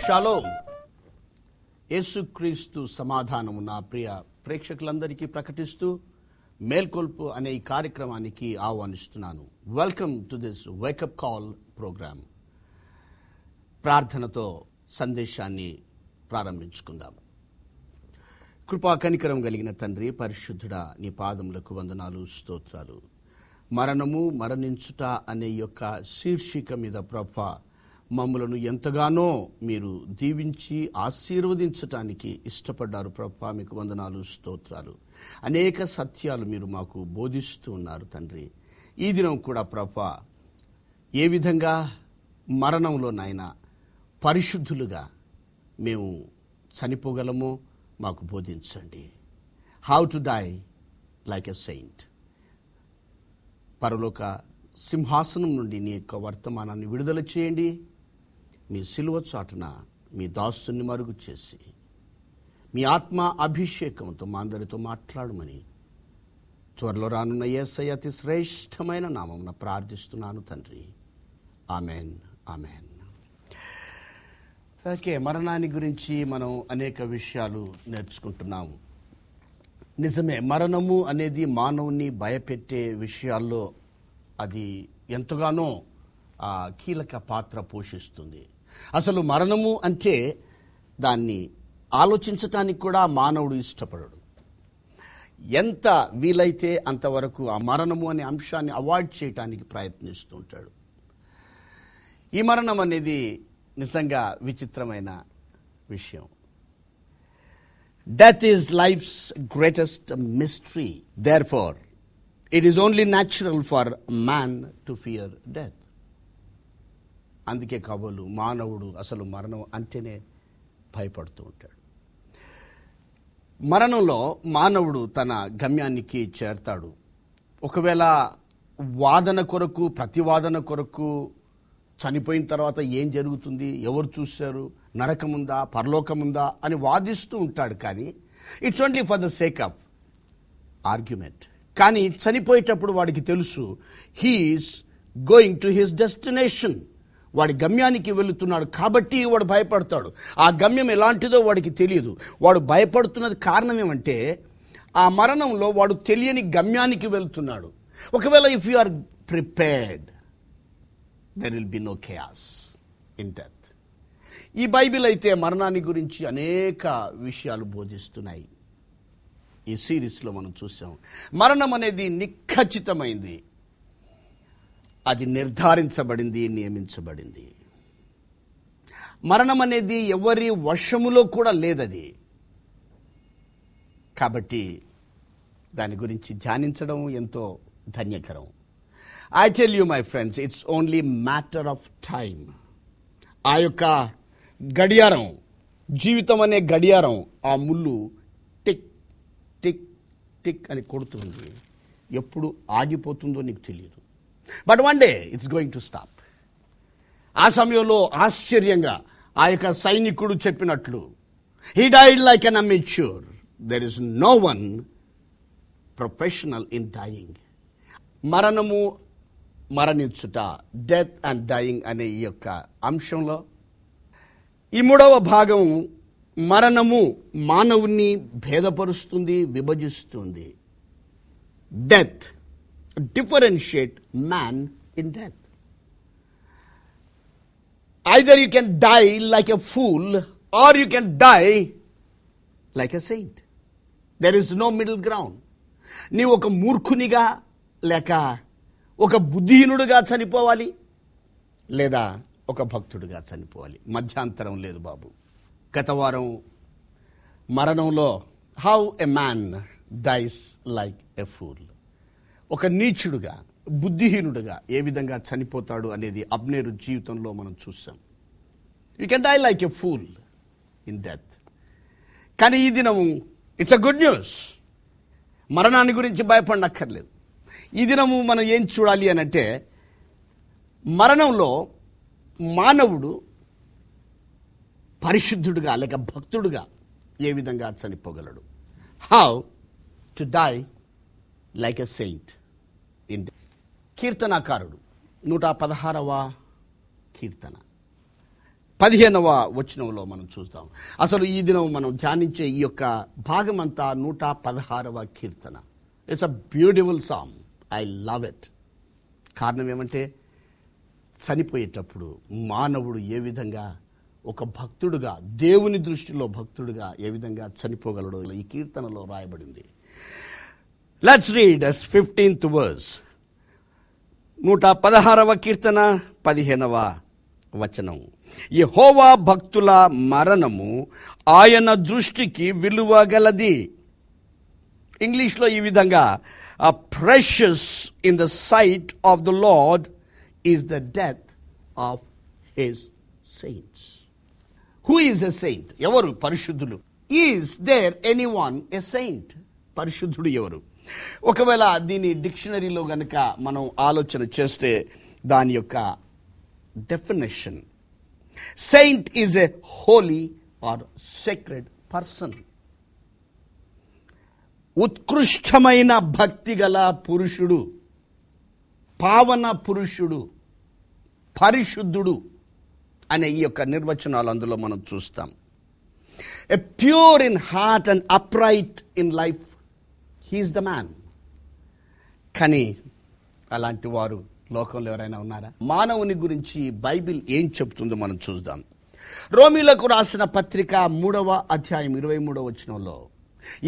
Shalom. యేసుక్రీస్తు సమాధానము నా ప్రియ ప్రేక్షకులందరికీ ప్రకటిస్తూ మేల్కొల్పు అనే ఈ కార్యక్రమానికి ఆహ్వానిస్తున్నాను. Welcome to this wake up call programme. ప్రార్థనతో సందేశాన్ని ప్రారంభించుకుందాం. కృపా కనికరం కలిగిన తండ్రి, పరిశుద్ధుడా, నీ పాదములకు వందనాలు, స్తోత్రాలు. మరణము మరణించుట అనే యొక్క శీర్షిక మీద ప్రభా మమ్మలను ఎంతగానో మీరు దీవించి ఆశీర్వదించటానికి ఇష్టపడ్డారు ప్రభా. మీకు వందనాలు, స్తోత్రాలు. అనేక సత్యాలు మీరు మాకు బోధిస్తూ ఉన్నారు తండ్రి. ఈ దినం కూడా ప్రభా ఏ విధంగా మరణంలో నాయన పరిశుద్ధులుగా మేము చనిపోగలమో మాకు బోధించండి. How to die like a saint. పరలోక సింహాసనం నుండి నీ యొక్క వర్తమానాన్ని విడుదల చేయండి. మీ సిలువ చాటున మీ దాసుని మరుగు చేసి మీ ఆత్మ అభిషేకంతో మా అందరితో మాట్లాడమని త్వరలో రానున్న యేసయ్య అతి శ్రేష్టమైన నామమున ప్రార్థిస్తున్నాను తండ్రి. Amen, amen. ఓకే, మరణాన్ని గురించి మనం అనేక విషయాలు నేర్చుకుంటున్నాము. నిజమే, మరణము అనేది మానవుని భయపెట్టే విషయాల్లో అది ఎంతగానో కీలక పాత్ర పోషిస్తుంది. అసలు మరణము అంటే దాన్ని ఆలోచించటానికి కూడా మానవుడు ఇష్టపడడు. ఎంత వీలైతే అంతవరకు ఆ మరణము అనే అంశాన్ని అవాయిడ్ చేయటానికి ప్రయత్నిస్తూ ఉంటాడు. ఈ మరణం అనేది నిజంగా విచిత్రమైన విషయం. Death is life's greatest mystery. Therefore, it is only natural for man to fear death. అందుకే కాబోలు మానవుడు అసలు మరణం అంటేనే భయపడుతూ ఉంటాడు. మరణంలో మానవుడు తన గమ్యానికి చేరతాడు. ఒకవేళ వాదన కొరకు, ప్రతివాదన కొరకు చనిపోయిన తర్వాత ఏం జరుగుతుంది, ఎవరు చూశారు, నరకముందా, పరలోకముందా అని వాదిస్తూ ఉంటాడు. కానీ it's only for the sake of argument. కానీ చనిపోయేటప్పుడు వాడికి తెలుసు he is going to his destination. వాడి గమ్యానికి వెళుతున్నాడు కాబట్టి వాడు భయపడతాడు. ఆ గమ్యం ఎలాంటిదో వాడికి తెలియదు. వాడు భయపడుతున్నది కారణం ఏమంటే ఆ మరణంలో వాడు తెలియని గమ్యానికి వెళ్తున్నాడు. ఒకవేళ if you are prepared there will be no chaos in death. ఈ బైబిల్ అయితే మరణాన్ని గురించి అనేక విషయాలు బోధిస్తున్నాయి. ఈ సిరీస్లో మనం చూసాం. మరణం అనేది నిఖచ్చితమైంది, అది నిర్ధారించబడింది, నియమించబడింది. మరణం అనేది ఎవరి వశములో కూడా లేదది. కాబట్టి దాని గురించి ధ్యానించడం ఎంతో ధన్యకరం. I tell you, my friends, it's only matter of time. ఆ యొక్క గడియారం, జీవితం అనే గడియారం, ఆ ముళ్ళు టిక్ టిక్ టిక్ అని కొడుతుంది. ఎప్పుడు ఆగిపోతుందో నీకు తెలియదు. But one day it's going to stop. ఆ సమయంలో ఆశ్చర్యంగా ఆ యొక్క సైనికుడు చెప్పినట్లు, he died like an amateur. There is no one professional in dying. మరణము, మరణించుట, డెత్ అండ్ డయింగ్ అనే ఈ యొక్క అంశంలో ఈ మూడవ భాగం మరణము మానవుని భేదపరుస్తుంది, విభజిస్తుంది. Death differentiate man in death. Either you can die like a fool or you can die like a saint. There is no middle ground. నీవు ఒక మూర్ఖునిగా లేక ఒక బుద్ధిహీనుడిగా చనిపోవాలి, లేదా ఒక భక్తుడిగా చనిపోవాలి. మధ్యాంతరం లేదు బాబు. గత వారం మరణంలో how a man dies like a fool, ఒక నీచుడుగా, బుద్ధిహీనుడుగా ఏ విధంగా చనిపోతాడు అనేది అబ్నేరు జీవితంలో మనం చూసాం. You can die like a fool in death. కానీ ఈ దినం ఇట్స్ అ గుడ్ న్యూస్. మరణాన్ని గురించి భయపడనక్కర్లేదు. ఈ దినము మనం ఏం చూడాలి అని అంటే, మరణంలో మానవుడు పరిశుద్ధుడుగా లేక భక్తుడుగా ఏ విధంగా చనిపోగలడు. How to die like a saint. కీర్తనాకారుడు 116వ కీర్తన, 15వ వచనంలో మనం చూస్తాం. అసలు ఈ దినం మనం ధ్యానించే ఈ యొక్క భాగం అంతా 116వ కీర్తన. It's a beautiful song. I love it. కారణం ఏమంటే, చనిపోయేటప్పుడు మానవుడు ఏ విధంగా ఒక భక్తుడుగా, దేవుని దృష్టిలో భక్తుడుగా ఏ విధంగా చనిపోగలడో ఈ కీర్తనలో రాయబడింది. Let's read 15th verse. 116వ కీర్తన 15వ వచనం. యెహోవా భక్తుల మరణము ఆయన దృష్టికి విలువ గలది. ఇంగ్లీష్లో ఈ విధంగా, precious in the sight of the Lord is the death of his saints. Who is a saint? ఎవరు పరిశుద్ధులు? Is there anyone a saint? పరిశుద్ధుడు ఎవరు? ఒకవేళ దీని డిక్షనరీలో గనక మనం ఆలోచన చేస్తే దాని యొక్క definition, saint is a holy or sacred person. ఉత్కృష్టమైన భక్తి గల పురుషుడు, పావన పురుషుడు, పరిశుద్ధుడు అనే ఈ యొక్క నిర్వచనాలు అందులో మనం చూస్తాం. A pure in heart and upright in life, he is the man. కానీ అలాంటి వారు లోకంలో ఎవరైనా ఉన్నారా? మానవుని గురించి బైబిల్ ఏం చెప్తుందో మనం చూద్దాం. రోమీలకు రాసిన పత్రిక 3వ అధ్యాయం 23వ వచనంలో,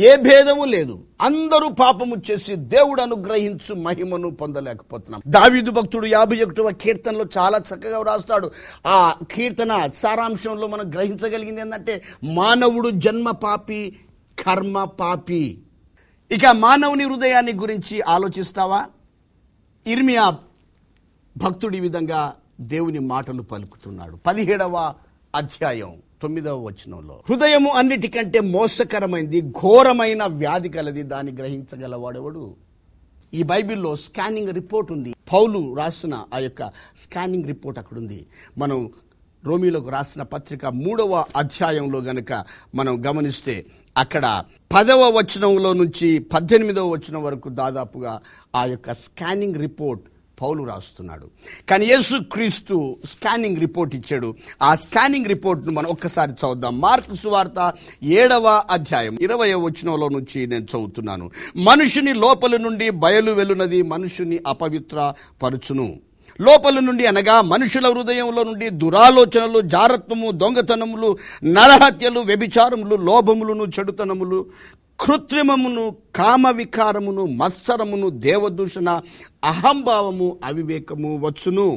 ఏ భేదము లేదు, అందరూ పాపము చేసి దేవుడు అనుగ్రహించు మహిమను పొందలేకపోతున్నాం. దావీదు భక్తుడు 51వ కీర్తనలో చాలా చక్కగా రాస్తాడు. ఆ కీర్తన సారాంశంలో మనం గ్రహించగలిగింది ఏంటంటే, మానవుడు జన్మ పాపి, కర్మ పాపి. ఇక మానవుని హృదయాన్ని గురించి ఆలోచిస్తావా? ఇర్మియా భక్తుడి విధంగా దేవుని మాటలు పలుకుతున్నాడు. 17వ అధ్యాయం 9వ వచనంలో, హృదయము అన్నిటికంటే మోసకరమైంది, ఘోరమైన వ్యాధి కలది, దాన్ని గ్రహించగలవాడెవడు? ఈ బైబిల్లో స్కానింగ్ రిపోర్ట్ ఉంది. పౌలు రాసిన ఆ యొక్క స్కానింగ్ రిపోర్ట్ అక్కడ ఉంది. మనం రోమీలకు రాసిన పత్రిక 3వ అధ్యాయంలో గనక మనం గమనిస్తే, అక్కడ 10వ వచనంలో నుంచి 18వ వచనం వరకు దాదాపుగా ఆ యొక్క స్కానింగ్ రిపోర్ట్ పౌలు రాస్తున్నాడు. కానీ యేసు క్రీస్తు స్కానింగ్ రిపోర్ట్ ఇచ్చాడు. ఆ స్కానింగ్ రిపోర్ట్ను మనం ఒక్కసారి చదువుదాం. మార్కు సువార్త 7వ అధ్యాయం 20వ వచనంలో నుంచి నేను చదువుతున్నాను. మనుషుని లోపలి నుండి బయలు వెలునది మనుషుని అపవిత్ర పరుచును. లోపల నుండి అనగా మనుషుల హృదయంలో నుండి దురాలోచనలు, జారత్వము, దొంగతనములు, నరహత్యలు, వ్యభిచారములు, లోభములను, చెడుతనములు, కృత్రిమమును, కామ వికారమును, మత్సరమును, దేవదూషణ, అహంభావము, అవివేకము వచ్చును.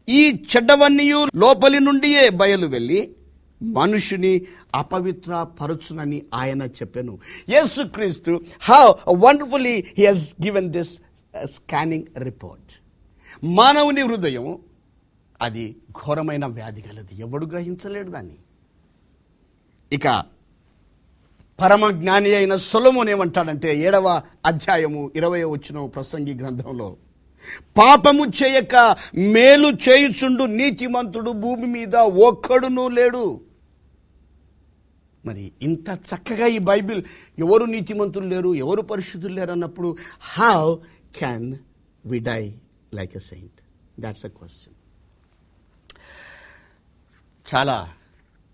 ఈ చెడ్డవన్నీయు లోపలి నుండియే బయలు వెళ్ళి మనుషుని అపవిత్ర పరచునని ఆయన చెప్పెను. యేసుక్రీస్తు how wonderfully he has given this scanning report. మానవుని హృదయం అది ఘోరమైన వ్యాధి గలది, ఎవడు గ్రహించలేడు దాన్ని. ఇక పరమ జ్ఞాని అయిన సొలొమోను ఏమంటాడంటే 7వ అధ్యాయము 20వ వచనం ప్రసంగి గ్రంథంలో, పాపము చేయక మేలు చేయుచుండు నీతిమంతుడు భూమి మీద ఒక్కడునూ లేడు. మరి ఇంత చక్కగా ఈ బైబిల్, ఎవరు నీతిమంతులు లేరు, ఎవరు పరిశుద్ధులు లేరు అన్నప్పుడు, how can we die like a saint? That's a question. చాలా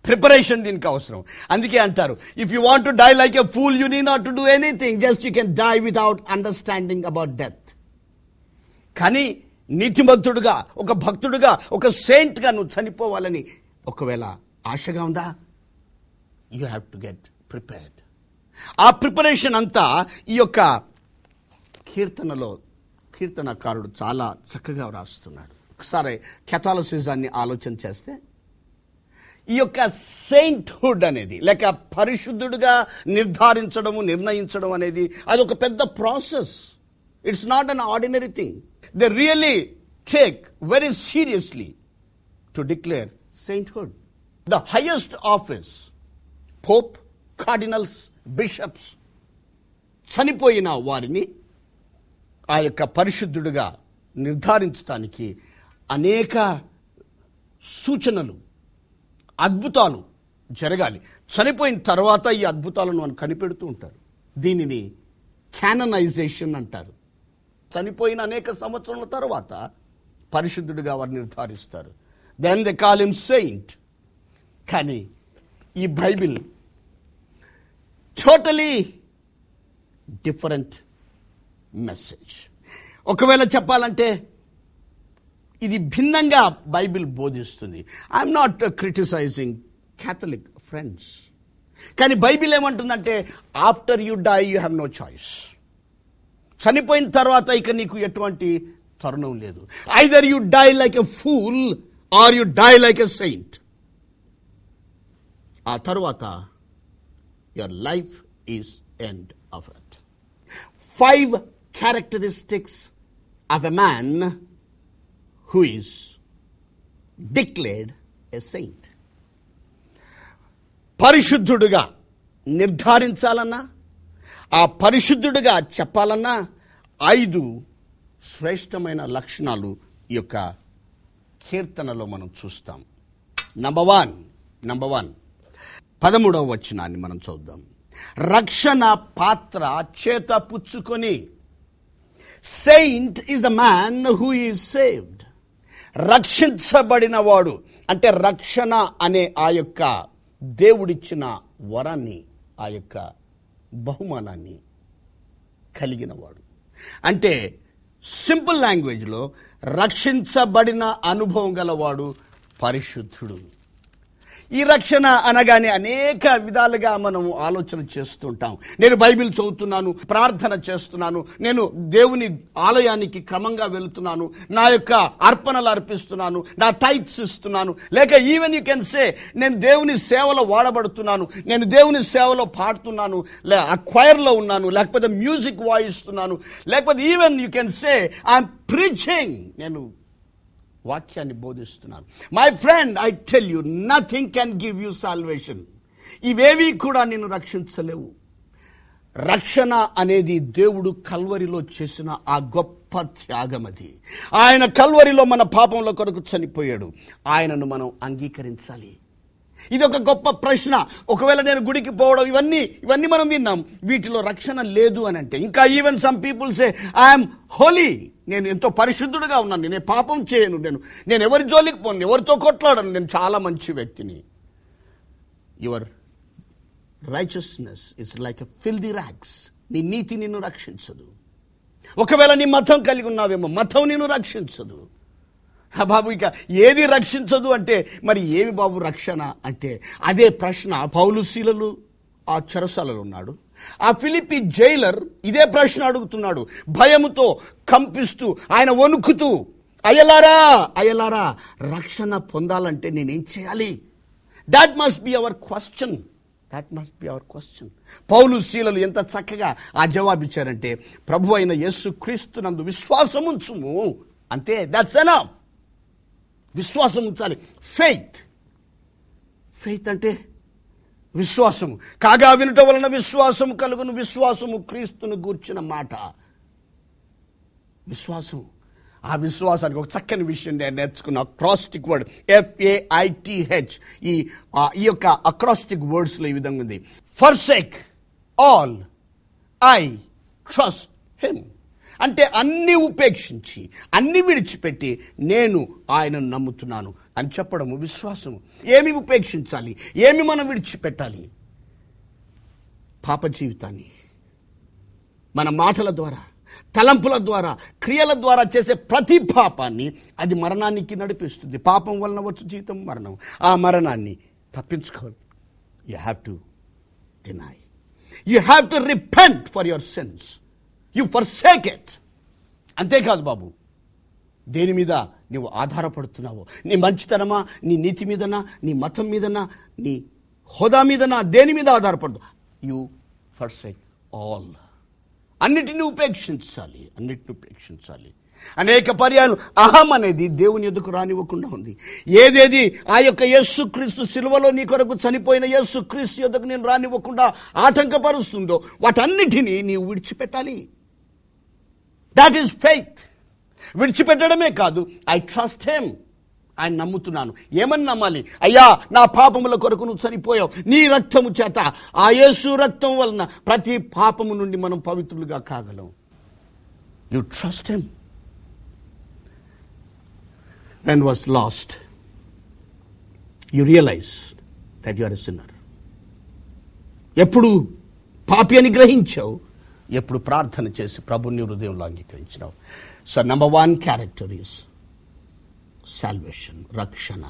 ప్రిపరేషన్ దీనికి అవసరం. అందుకే అంటారు, if you want to die like a fool you need not to do anything, just you can die without understanding about death. కానీ నీతిమంతుడుగా, ఒక భక్తుడుగా, ఒక సెయింట్గా నువ్వు చనిపోవాలని ఒకవేళ ఆశగా ఉందా, you have to get prepared. ఆ ప్రిపరేషన్ అంతా ఈ యొక్క కీర్తనలో కీర్తనకారుడు చాలా చక్కగా రాస్తున్నాడు. ఒకసారి కెథాలిసిజాన్ని ఆలోచన చేస్తే, ఈ యొక్క సెయింట్హుడ్ అనేది, లేక పరిశుద్ధుడుగా నిర్ధారించడము, నిర్ణయించడం అనేది అదొక పెద్ద process. It's not an ordinary thing. They really take very seriously to declare sainthood. The highest office, Pope, cardinals, bishops, చనిపోయిన వారిని ఆ యొక్క పరిశుద్ధుడుగా నిర్ధారించడానికి అనేక సూచనలు, అద్భుతాలు జరగాలి. చనిపోయిన తర్వాత ఈ అద్భుతాలను మనం కనిపెడుతూ ఉంటారు. దీనిని క్యాననైజేషన్ అంటారు. చనిపోయిన అనేక సంవత్సరాల తర్వాత పరిశుద్ధుడిగా వారు నిర్ధారిస్తారు. Then they call him saint. కానీ ఈ బైబిల్ టోటలీ డిఫరెంట్ మెసేజ్. ఒకవేళ చెప్పాలంటే ఇది భిన్నంగా బైబిల్ బోధిస్తుంది. I'm not criticising Catholic friends, కానీ బైబిల్ ఏమంటుందంటే after you die you have no choice. చనిపోయిన తర్వాత ఇక నీకు ఎటువంటి తరుణం లేదు. Either you die like a fool or you die like a saint. ఆ తర్వాత your life is end of it. 5 characteristics of a man who is declared a saint. పరిశుద్ధుడుగా నిర్ధారించాలన్నా, ఆ పరిశుద్ధుడుగా చెప్పాలన్నా 5 శ్రేష్టమైన లక్షణాలు ఈ యొక్క కీర్తనలో మనం చూస్తాం. నంబర్ 1 13వ వచనాన్ని మనం చూద్దాం. రక్షణ పాత్ర చేత పుచ్చుకొని. Saint is the man who is saved. రక్షించబడిన వాడు అంటే రక్షణ అనే ఆ యొక్క దేవుడిచ్చిన వరాన్ని, ఆ యొక్క బహుమానాన్ని కలిగిన వాడు. అంటే సింపుల్ లాంగ్వేజ్లో రక్షించబడిన అనుభవం గలవాడు పరిశుద్ధుడు. ఈ రక్షణ అనగానే అనేక విధాలుగా మనం ఆలోచన చేస్తుంటాం. నేను బైబిల్ చదువుతున్నాను, ప్రార్థన చేస్తున్నాను, నేను దేవుని ఆలయానికి క్రమంగా వెళుతున్నాను, నా యొక్క అర్పణలు అర్పిస్తున్నాను, నా టైట్స్ ఇస్తున్నాను, లేక ఈవెన్ యూ కెన్ సే నేను దేవుని సేవలో వాడబడుతున్నాను, నేను దేవుని సేవలో పాడుతున్నాను, ఆ క్వైర్లో ఉన్నాను, లేకపోతే మ్యూజిక్ వాయిస్తున్నాను, లేకపోతే even you can say I'm preaching, నేను వాక్యాన్ని బోధిస్తున్నాను. My friend, I tell you, nothing can give you salvation. ఇవేవి కూడా నిన్ను రక్షించలేవు. రక్షణ అనేది దేవుడు కల్వరిలో చేసిన ఆ గొప్ప త్యాగం. అది ఆయన కల్వరిలో మన పాపంలో కొరకు చనిపోయాడు. ఆయనను మనం అంగీకరించాలి. ఇది ఒక గొప్ప ప్రశ్న. ఒకవేళ నేను గుడికి పోవడం ఇవన్నీ మనం విన్నాం, వీటిలో రక్షణ లేదు అని అంటే, ఇంకా even some people say I'm holy, నేను ఎంతో పరిశుద్ధుడుగా ఉన్నాను, నేను పాపం చేయను, నేను ఎవరి జోలికి పోను, ఎవరితో కొట్లాడను, నేను చాలా మంచి వ్యక్తిని. Your righteousness is like a filthy rags. నీ నీతి నిన్ను రక్షించదు. ఒకవేళ నీ మతం కలిగి ఉన్నావేమో, మతం నిన్ను రక్షించదు. బాబు ఇక ఏది రక్షించదు అంటే మరి ఏమి బాబు రక్షణ అంటే? అదే ప్రశ్న పౌలు శీలలు ఆ చెరసాలలో ఉన్నాడు, ఆ ఫిలిప్పీ జైలర్ ఇదే ప్రశ్న అడుగుతున్నాడు, భయముతో కంపిస్తూ, ఆయన వణుకుతూ, అయ్యలారా రక్షణ పొందాలంటే నేనేం చేయాలి? That must be our question. పౌలు శీలలు ఎంత చక్కగా ఆ జవాబిచ్చారంటే, ప్రభు అయిన యేసు క్రీస్తు నందు విశ్వాసముంచుము, అంతే, దట్స్ ఎనఫ్. విశ్వాసం ఉంచాలి. ఫెయిత్ అంటే విశ్వాసము. కాగా వినుట వలన విశ్వాసము కలుగును, విశ్వాసము క్రీస్తును గూర్చిన మాట. విశ్వాసము. ఆ విశ్వాసానికి ఒక చక్కని విషయం నేను నేర్చుకున్న అక్రాస్టిక్ వర్డ్ FAITH. ఈ యొక్క అక్రాస్టిక్ వర్డ్స్లో ఈ విధంగా ఉంది, forsake all I trust him. అంటే అన్ని ఉపేక్షించి, అన్ని విడిచిపెట్టి నేను ఆయనను నమ్ముతున్నాను అని చెప్పడము విశ్వాసము. ఏమి ఉపేక్షించాలి, ఏమి మనం విడిచిపెట్టాలి? పాప జీవితాన్ని మన మాటల ద్వారా, తలంపుల ద్వారా, క్రియల ద్వారా చేసే ప్రతి పాపాన్ని అది మరణానికి నడిపిస్తుంది. పాపం వలన వచ్చు జీతం మరణం. ఆ మరణాన్ని తప్పించుకోవాలి. You have to deny, you have to repent for your sins, you forsake it. అంతేకాదు బాబు, దేని మీద నువ్వు ఆధారపడుతున్నావో, నీ మంచితనమా, నీ నీతి మీదనా, నీ మతం మీదనా, నీ హోదా మీదనా, దేని మీద ఆధారపడదు, యు ఫర్సేక్ ఆల్. అన్నిటిని ఉపేక్షించాలి. అనేక పర్యాలు అహం అనేది దేవుని ఎదుకు రానివ్వకుండా ఉంది. ఏదేది ఆ యొక్క యేసుక్రీస్తు సిలువలో నీ కొరకు చనిపోయిన యేసుక్రీస్తు ఎదుకు నేను రానివ్వకుండా ఆటంకపరుస్తుందో వాటన్నిటినీ నీవు విడిచిపెట్టాలి. That is faith. విడిచిపెట్టడమే కాదు, ఐ ట్రస్ట్ హిమ్, ఆయన నమ్ముతున్నాను. ఏమని నమ్మాలి? అయ్యా, నా పాపముల కొరకు నువ్వు చనిపోయావు, నీ రక్తము చేత, ఆ యేసు రక్తం వలన ప్రతి పాపము నుండి మనం పవిత్రులుగా కాగలం. You trust him. When was lost, you realize that you are a sinner. ఎప్పుడు పాపి అని గ్రహించావు, ఎప్పుడు ప్రార్థన చేసి ప్రభుని హృదయంలో అంగీకరించినావు. So number 1 character is salvation, రక్షణ.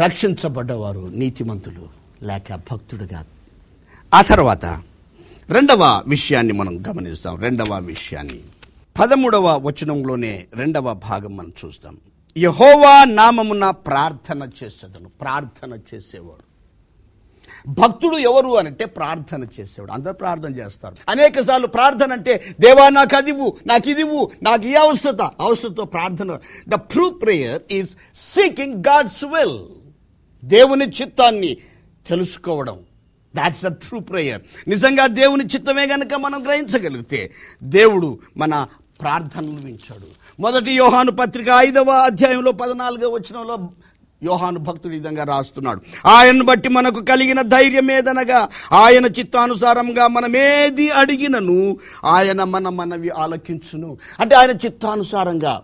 రక్షించబడ్డవారు నీతిమంతులు లేక భక్తుడుగా. ఆ తర్వాత రెండవ విషయాన్ని మనం గమనిస్తాం. రెండవ విషయాన్ని 13వ వచనంలోనే రెండవ భాగం మనం చూస్తాం. యెహోవా నామమున ప్రార్థన చేసేదను. ప్రార్థన చేసేవాడు భక్తుడు ఎవరు అనంటే ప్రార్థన చేసేవాడు. అందరూ ప్రార్థన చేస్తారు. అనేక సార్లు ప్రార్థన అంటే దేవా నాకు అదివు, నాకు ఇదివు, నాకు ఈ అవసరతో ప్రార్థన. The true prayer is seeking God's will. దేవుని చిత్తాన్ని తెలుసుకోవడం. That's the true prayer. నిజంగా దేవుని చిత్తమే గనక మనం గ్రహించగలిగితే దేవుడు మన ప్రార్థనలు వింటాడు. 1 యోహాను పత్రిక 5వ అధ్యాయంలో 14వ వచనంలో యోహాను భక్తుడు ఈ విధంగా రాస్తున్నాడు. ఆయన్ని బట్టి మనకు కలిగిన ధైర్యం ఏదనగా ఆయన చిత్తానుసారంగా మనమేది అడిగినను ఆయన మన మనవి ఆలకించును. అంటే ఆయన చిత్తానుసారంగా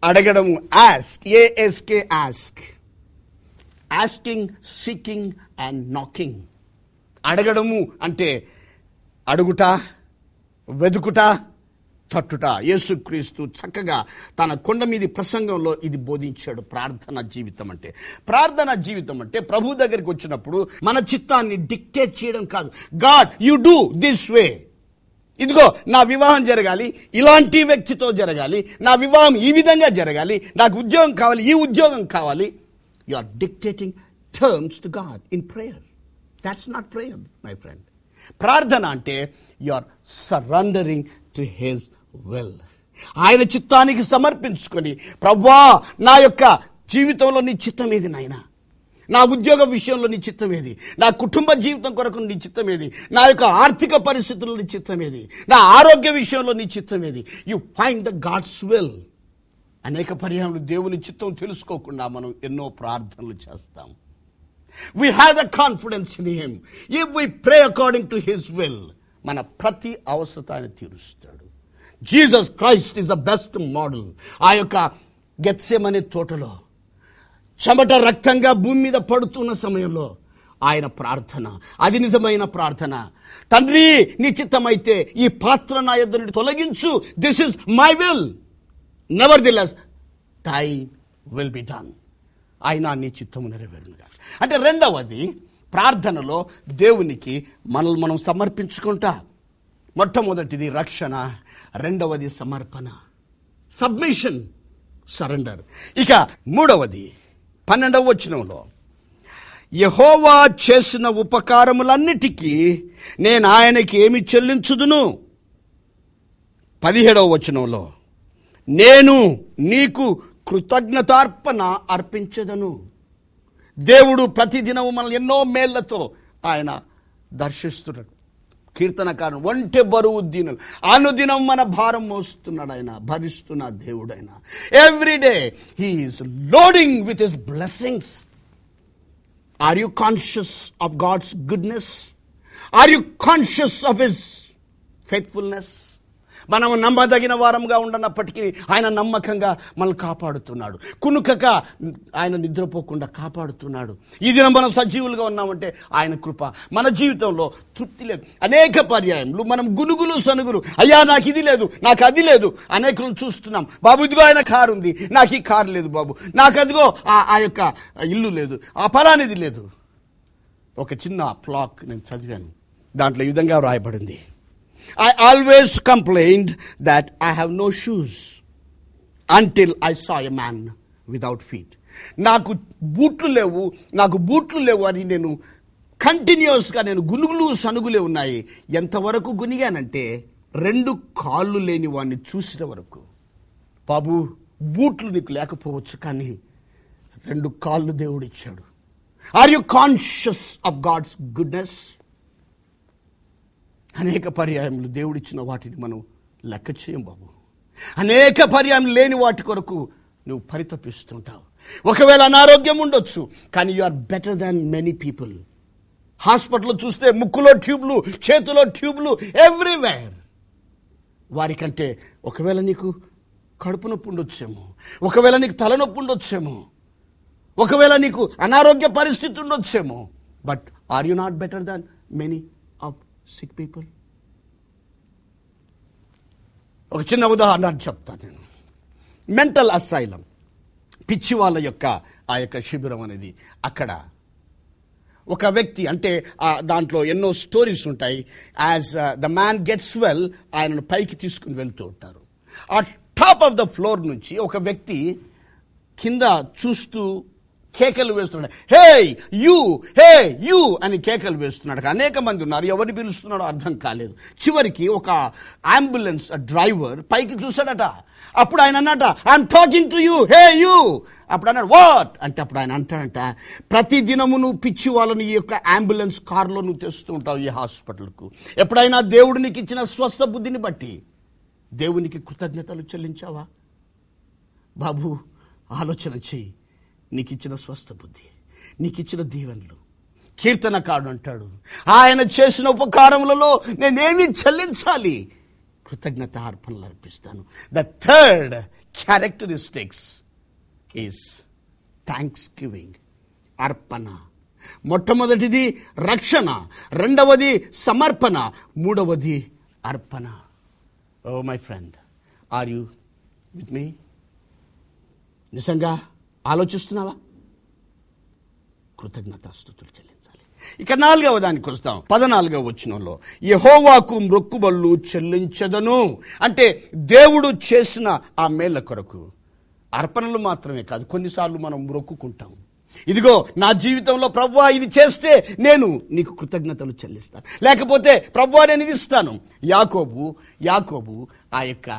అడగడము. Ask, A S K ask. Asking, seeking and knocking. అడగడము అంటే అడుగుట, వెదుకుట, తట్టుట. యేసుక్రీస్తు చక్కగా తన కొండ మీది ప్రసంగంలో ఇది బోధించాడు. ప్రార్థన జీవితం అంటే, ప్రార్థన జీవితం అంటే ప్రభు దగ్గరికి వచ్చినప్పుడు మన చిత్తాన్ని డిక్టేట్ చేయడం కాదు. God you do this way. ఇదిగో నా వివాహం జరగాలి, ఇలాంటి వ్యక్తితో జరగాలి, నా వివాహం ఈ విధంగా జరగాలి, నాకు ఉద్యోగం కావాలి, ఈ ఉద్యోగం కావాలి. You are dictating terms to God in prayer. That's not prayer my friend. ప్రార్థన అంటే you are surrendering to his will. ఆయన చిత్తానికి సమర్పించుకొని, ప్రభువా నా యొక్క జీవితంలో నీ చిత్తం ఏది నాయనా, నా ఉద్యోగ విషయంలో నీ చిత్తం ఏది, నా కుటుంబ జీవితం కొరకు నీ చిత్తం ఏది, నా యొక్క ఆర్థిక పరిస్థితుల్లో నీ చిత్తం ఏది, నా ఆరోగ్య విషయంలో నీ చిత్తం ఏది. You find the God's will. అనేక పర్యాయాలు దేవుని చిత్తం తెలుసుకోకుండా మనం ఎన్నో ప్రార్థనలు చేస్తాం. We have the confidence in him. If we pray according to his will, మన ప్రతి అవసరత ఆయన తీరుస్తాడు. Jesus Christ is the best model. ఆ యొక్క గెత్సెమనే తోటలో చెమట రక్తంగా భూమి మీద పడుతున్న సమయంలో ఆయన ప్రార్థన, అది నిజమైన ప్రార్థన. తండ్రి నీ చిత్తమైతే ఈ పాత్ర నా యొద్ద నుండి తొలగించు. This is my will, nevertheless thy will be done. ఆయన నీ చిత్తము నెరవేరునుగా. అంటే రెండవది, ప్రార్థనలో దేవునికి మనల్ని మనం సమర్పించుకుంటా. మొట్టమొదటిది రక్షణ, రెండవది సమర్పణ, సబ్మిషన్, సరెండర్. ఇక మూడవది 12వ వచనంలో, యెహోవా చేసిన ఉపకారములన్నిటికీ నేను ఆయనకి ఏమి చెల్లించుదును. 17వ వచనంలో, నేను నీకు కృతజ్ఞతార్పణ అర్పించదను. దేవుడు ప్రతిదినము మనల్ని ఎన్నో మేళ్లతో ఆయన దర్శిస్తున్నాడు. కీర్తనకారుడు, ఒంటె బరువు దీనులు అనుదినం మన భారం మోస్తున్నాడు ఆయన, భరిస్తున్న దేవుడు ఆయన. Everyday he is loading with his blessings. Are you conscious of God's goodness? Are you conscious of his faithfulness? మనం నమ్మదగిన వారంగా ఉండనప్పటికీ ఆయన నమ్మకంగా మనల్ని కాపాడుతున్నాడు. కునుకక ఆయన నిద్రపోకుండా కాపాడుతున్నాడు. ఈ దినం మనం సజీవులుగా ఉన్నామంటే ఆయన కృప. మన జీవితంలో తృప్తి లేదు. అనేక పర్యాయములు మనం గునుగులు సనుగులు, అయ్యా నాకు ఇది లేదు, నాకు అది లేదు, అనేకులను చూస్తున్నాం. బాబు ఇదిగో ఆయన కారు ఉంది, నాకు ఈ కారు లేదు బాబు, నాకు అదిగో ఆ యొక్క ఇల్లు లేదు, ఆ ఫలానిది లేదు. ఒక చిన్న ప్లాక్ నేను చదివాను, దాంట్లో ఈ విధంగా వ్రాయబడింది. I always complained that I have no shoes until I saw a man without feet. నాకు బూట్లు లేవు అని నేను కంటిన్యూస్గా గునుగులు సనుగులే ఉన్నాయి. ఎంతవరకు గునిగానంటే 2 కాళ్ళు లేని వాడిని చూసిన వరకు. బాబు బూట్లు నీకు లేకపోవచ్చు, కానీ 2 కాళ్ళు దేవుడు ఇచ్చాడు. Are you conscious of God's goodness? అనేక పర్యాయములు దేవుడిచ్చిన వాటిని మనం లెక్క చేయం బాబు. అనేక పర్యాయం లేని వాటి కొరకు నువ్వు పరితపిస్తుంటావు. ఒకవేళ అనారోగ్యం ఉండొచ్చు, కానీ you are better than many people. హాస్పిటల్లో చూస్తే ముక్కులో ట్యూబ్లు, చేతిలో ట్యూబ్లు ఎవ్రీవేర్. వారికంటే ఒకవేళ నీకు కడుపు నొప్పి ఉండొచ్చేమో, ఒకవేళ నీకు తలనొప్పి ఉండొచ్చేమో, ఒకవేళ నీకు అనారోగ్య పరిస్థితి ఉండొచ్చేమో, but are you not better than many of sick people? ఒక చిన్న ఉదాహరణ చెప్తాను నేను. మెంటల్ అసైలం, పిచ్చి వాళ్ళ యొక్క ఆ యొక్క శిబిరం అనేది, అక్కడ ఒక వ్యక్తి, అంటే దాంట్లో ఎన్నో స్టోరీస్ ఉంటాయి. As the man gets well, ఆయనను పైకి తీసుకుని వెళ్తూ ఉంటారు. ఆ టాప్ ఆఫ్ ద ఫ్లోర్ నుంచి ఒక వ్యక్తి కింద చూస్తూ కేకలు వేస్తున్నాడు. హే యూ అని కేకలు వేస్తున్నాడు. అనేక మంది ఉన్నారు, ఎవరిని పిలుస్తున్నాడో అర్థం కాలేదు. చివరికి ఒక అంబులెన్స్ డ్రైవర్ పైకి చూశాడట. అప్పుడు ఆయన అన్నట, I'm talking to you, hey you. అప్పుడు అన్నాడు, వాట్ అంటే, అప్పుడు ఆయన అంటాడంట, ప్రతి దినము నువ్వు పిచ్చి వాళ్ళను ఈ యొక్క అంబులెన్స్ కారులో నువ్వు తెస్తూ ఉంటావు ఈ హాస్పిటల్కు. ఎప్పుడైనా దేవుడు నీకు ఇచ్చిన స్వస్థ బుద్ధిని బట్టి దేవునికి కృతజ్ఞతలు చెల్లించావా? బాబు, ఆలోచన చెయ్యి. నీకు ఇచ్చిన స్వస్థ బుద్ధి, నీకు ఇచ్చిన దీవెనలు. కీర్తనకారుడు అంటాడు, ఆయన చేసిన ఉపకారములలో నేనేమి చెల్లించాలి? కృతజ్ఞత అర్పణలు అర్పిస్తాను. The third characteristics is thanksgiving, అర్పణ. మొట్టమొదటిది రక్షణ, రెండవది సమర్పణ, మూడవది అర్పణ. Oh my friend, are you with me? నిజంగా ఆలోచిస్తున్నావా? కృతజ్ఞతాస్తుతులు చెల్లించాలి. ఇక 4వ దానికి వస్తాం. 14వ వచనంలో, యెహోవాకు మ్రొక్కుబళ్ళు చెల్లించదను అంటే దేవుడు చేసిన ఆ మేళ్ల కొరకు. అర్పణలు మాత్రమే కాదు, కొన్నిసార్లు మనం మ్రొక్కుకుంటాం. ఇదిగో నా జీవితంలో ప్రభువా ఇది చేస్తే నేను నీకు కృతజ్ఞతలు చెల్లిస్తాను, లేకపోతే ప్రభువా నేను ఇది ఇస్తాను. యాకోబు ఆ యొక్క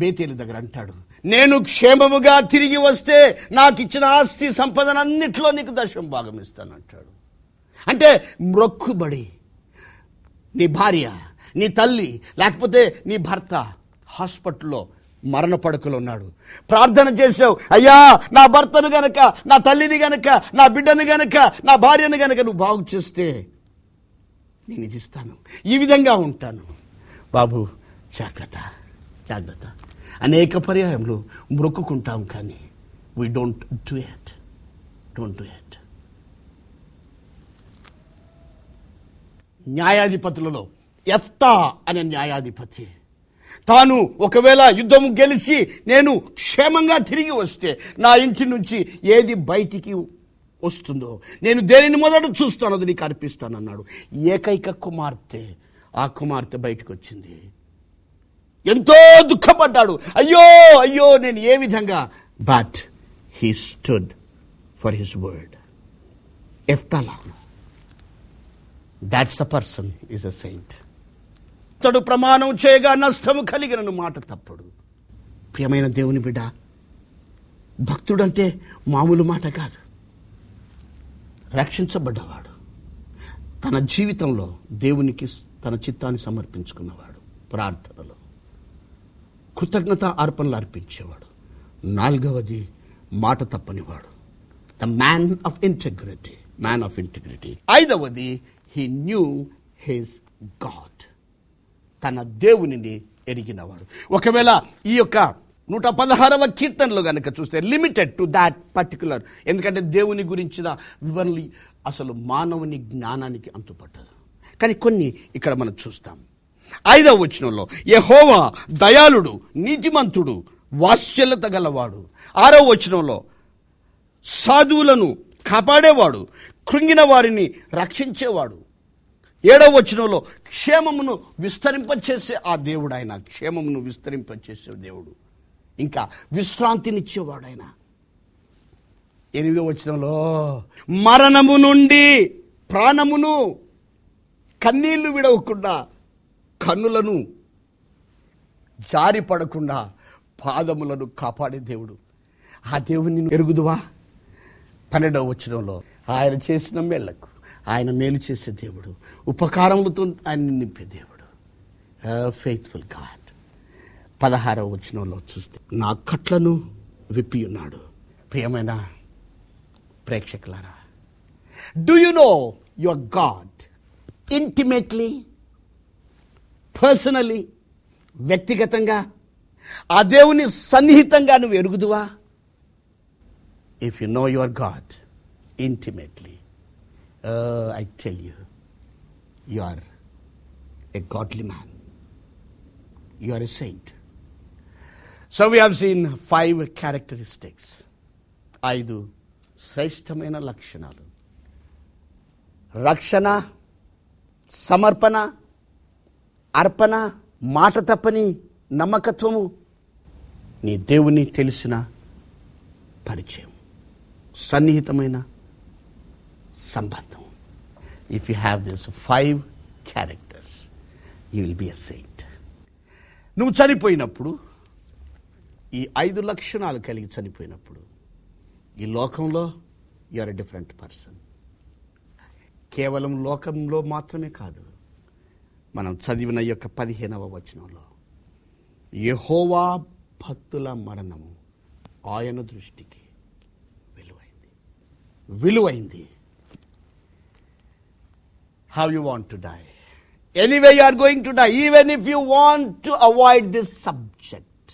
బేతేలు దగ్గర అంటాడు, నేను క్షేమముగా తిరిగి వస్తే నాకు ఇచ్చిన ఆస్తి సంపదనన్నిట్లో నీకు దశం భాగం ఇస్తానంటాడు. అంటే మ్రొక్కుబడి. నీ భార్య, నీ తల్లి, లేకపోతే నీ భర్త హాస్పిటల్లో మరణ పడకలో ఉన్నాడు, ప్రార్థన చేసావు, అయ్యా నా భర్తను గనక, నా తల్లిని గనక, నా బిడ్డను గనక, నా భార్యను గనక నువ్వు బాగు చేస్తే నేను ఇది ఇస్తాను, ఈ విధంగా ఉంటాను. బాబు జాగ్రత్త. అనేక పర్యాయంలో మ్రొక్కుకుంటాం, కానీ వీ డోంట్ డూ ఇట్. న్యాయాధిపతులలో యెఫ్తా అనే న్యాయాధిపతి, తాను ఒకవేళ యుద్ధము గెలిచి నేను క్షేమంగా తిరిగి వస్తే నా ఇంటి నుంచి ఏది బయటికి వస్తుందో నేను దేనిని మొదట చూస్తాను అది నీకు అర్పిస్తాను అన్నాడు. ఏకైక కుమార్తె, ఆ కుమార్తె బయటకు వచ్చింది. ఎంతో దుఃఖపడ్డాడు, అయ్యో నేను ఏ విధంగా. But he stood for his word. Jephthah, that's the person is a Saint. అతడు ప్రమాణం చేయగా నష్టము కలిగినను మాట తప్పడు. ప్రియమైన దేవుని బిడ్డ, భక్తుడంటే మామూలు మాట కాదు. రక్షించబడ్డవాడు, తన జీవితంలో దేవునికి తన చిత్తాన్ని సమర్పించుకున్నవాడు, ప్రార్థనలో కృతజ్ఞత అర్పణలు అర్పించేవాడు. 4వది మాట తప్పనివాడు, ద మ్యాన్ ఆఫ్ ఇంటెగ్రిటీ. 5వది హీ న్యూ హిస్ గాడ్, తన దేవునిని ఎరిగినవాడు. ఒకవేళ ఈ యొక్క 116వ కీర్తనలో గనక చూస్తే లిమిటెడ్ టు దాట్ పర్టికులర్, ఎందుకంటే దేవుని గురించిన వివరణలు అసలు మానవుని జ్ఞానానికి అంతుపట్టదు. కానీ కొన్ని ఇక్కడ మనం చూస్తాం. 5వ వచనంలో యెహోవా దయాళుడు, నీతిమంతుడు, వాత్సల్యత గలవాడు. 6వ వచనంలో సాధువులను కాపాడేవాడు, కృంగిన వారిని రక్షించేవాడు. 7వ వచనంలో క్షేమమును విస్తరింపచేసే ఆ దేవుడు ఆయన, క్షేమమును విస్తరింపచేసే దేవుడు. ఇంకా విశ్రాంతినిచ్చేవాడు ఆయన. 8వ వచనంలో మరణము నుండి ప్రాణమును, కన్నీళ్లు విడవకుండా, కన్నులను జారిపడకుండా పాదములను కాపాడే దేవుడు. ఆ దేవుని ఎరుగుదువా? 12వ వచనంలో ఆయన చేసిన మేళ్లకు ఆయన మేలు చేసే దేవుడు, ఉపకారములతో ఆయన నింపే దేవుడు, ఫెయిత్ఫుల్ గాడ్. 16వ వచనంలో చూస్తే నా కట్లను విప్పి ఉన్నాడు. ప్రియమైన ప్రేక్షకులారా, do you know your God intimately, personally, వ్యక్తిగతంగా ఆ దేవుని సన్నిహితంగా నువ్వు ఎరుగుదువా? If you know your God, intimately. I tell you, you are a godly man. You are a saint. So we have seen 5 characteristics. 5 శ్రేష్టమైన లక్షణాలు. రక్షణ, సమర్పణ, అర్పణ, మాట తప్పని నమ్మకత్వము, నీ దేవుని తెలిసిన పరిచయం, సన్నిహితమైన సంబంధం. If you have these 5 characters, you will be a saint. నువ్వు చనిపోయినప్పుడు, ఈ 5 లక్షణాలు కలిగి చనిపోయినప్పుడు, ఈ లోకంలో you are a different person. కేవలం లోకంలో మాత్రమే కాదు, మనం చదివిన యొక్క 15వ వచనంలో యెహోవా భక్తుల మరణము ఆయన దృష్టికి విలువైంది. How you want to die? Anyway you are going to die. Even if you want to avoid this subject,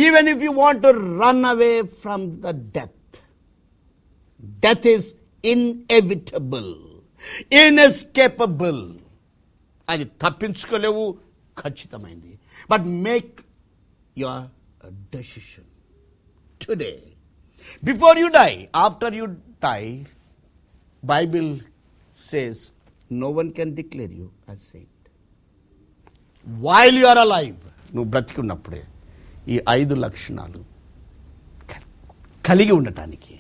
even if you want to run away from the death is inevitable, inescapable. అది తప్పించుకోలేవు, ఖచ్చితమైంది. But make your decision today. Before you die, after you die, Bible says no one can declare you as saint. While you are alive, నువ్వు బ్రతికున్నప్పుడే ఈ 5 లక్షణాలు కలిగి ఉండటానికి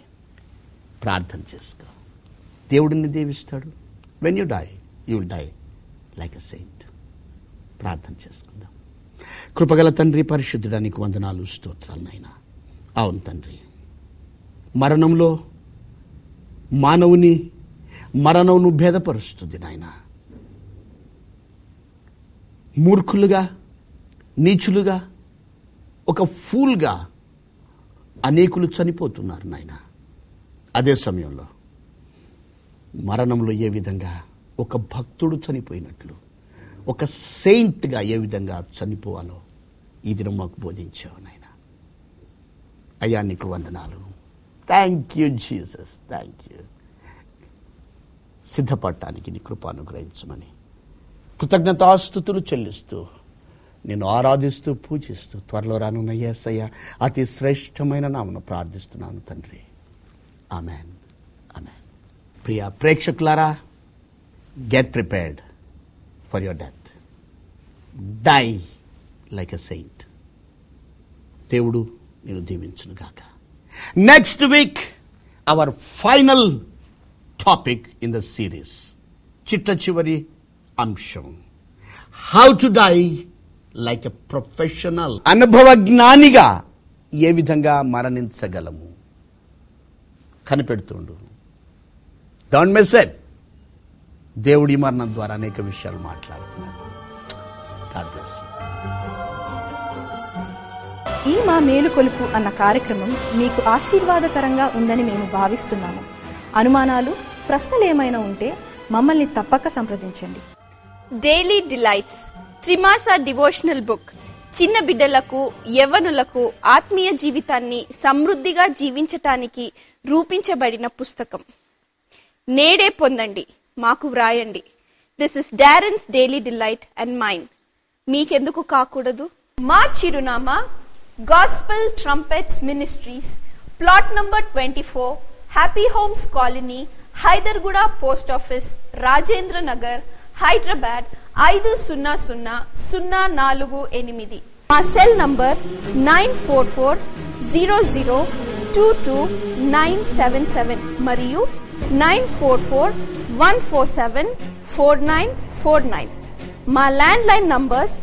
ప్రార్థన చేసుకో. దేవుడిని దీవిస్తాడు. When you die, you will die like a saint. ప్రార్థన చేసుకుందాం. కృపగల తండ్రి, పరిశుద్ధుడా, నీకు వందనాలు, స్తోత్రాలు నాయనా. అవును తండ్రి, మరణంలో మానవుని మరణం భేదపరుస్తుంది నాయన. మూర్ఖులుగా, నీచులుగా, ఒక ఫూల్గా అనేకులు చనిపోతున్నారు నాయన. అదే సమయంలో మరణంలో ఏ విధంగా ఒక భక్తుడు చనిపోయినట్లు, ఒక సెయింట్గా ఏ విధంగా చనిపోవాలో ఈ దినం మాకు బోధించావు నాయన. అయ్యా నీకు వందనాలు. Thank you Jesus, thank you. సిద్ధపడటానికి నీ కృప అనుగ్రహించమని కృతజ్ఞతాస్తుతులు చెల్లిస్తూ, నేను ఆరాధిస్తూ, పూజిస్తూ, త్వరలో రానున్న యేసయ్య అతి శ్రేష్టమైన నామమున ప్రార్థిస్తున్నాను తండ్రి. Amen, amen. ప్రియ ప్రేక్షకులారా, get prepared for your death. Die like a saint. దేవుడు నేను దీవించును గాక. Next week our final topic in the series, చిట్ట చివరి అంశం, how to die like a professional. అనుభవజ్ఞానిగా ఏ విధంగా మరణించగలము కనిపెడుతుండు. Don't miss it. దేవుడి మరణం ద్వారా అనేక విషయాలు మాట్లాడుతున్నారు. God bless you. ఈ మా మేలుకొలుపు అన్న కార్యక్రమం మీకు ఆశీర్వాదకరంగా ఉందని మేము భావిస్తున్నాము. అనుమానాలు, ప్రశ్నలు ఏమైనా ఉంటే మమ్మల్ని తప్పక సంప్రదించండి. డైలీ డిలైట్స్ త్రిమాస డివోషనల్ బుక్ చిన్న బిడ్డలకు, యవ్వనులకు ఆత్మీయ జీవితాన్ని సమృద్ధిగా జీవించటానికి రూపించబడిన పుస్తకం. నేడే పొందండి, మాకు వ్రాయండి. This is Darren's daily delight and mine. మీకెందుకు కాకూడదు? మా చిరునామా gospel trumpets ministries, plot number 24, happy homes colony, Hyderguda post office, Rajendra Nagar, Hyderabad 500048. మా సెల్ నంబర్ 9440022977 మరియు 9441474949. మా ల్యాండ్ లైన్ నంబర్స్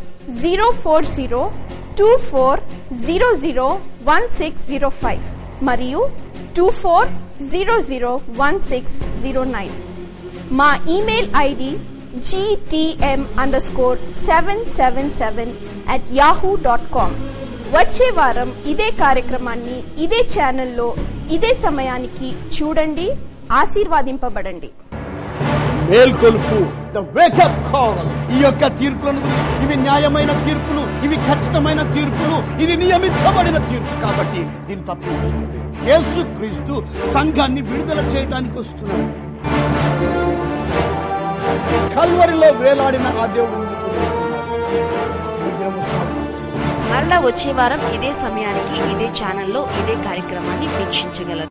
04024001605 మరియు 24001609. మా ఇమెయిల్ ఐడి gtm_777@yahoo.com. వచ్చే వారం ఇదే కార్యక్రమాన్ని ఇదే ఛానల్లో ఇదే సమయానికి చూడండి. ఆశీర్వాదింపబడండి. మేల్కొల్పు, ద వేకప్ కాల్. ఈ యొక్క తీర్పులను ఇవి న్యాయమైన తీర్పులు, ఇవి ఖచ్చితమైన తీర్పులు, ఇది నియమించబడిన తీర్పు కాబట్టి దీన్ని తప్పించుకోలేదు. యేసుక్రీస్తు సంఘాన్ని విడుదల చేయడానికి వస్తున్నాడు. కల్వరిలో వేలాడిన ఆ దేవుడు ముందుకు వస్తున్నాడు. మరలా వచ్చే వారం ఇదే సమయానికి ఇదే ఛానల్లో ఇదే కార్యక్రమాన్ని వీక్షించగలరు.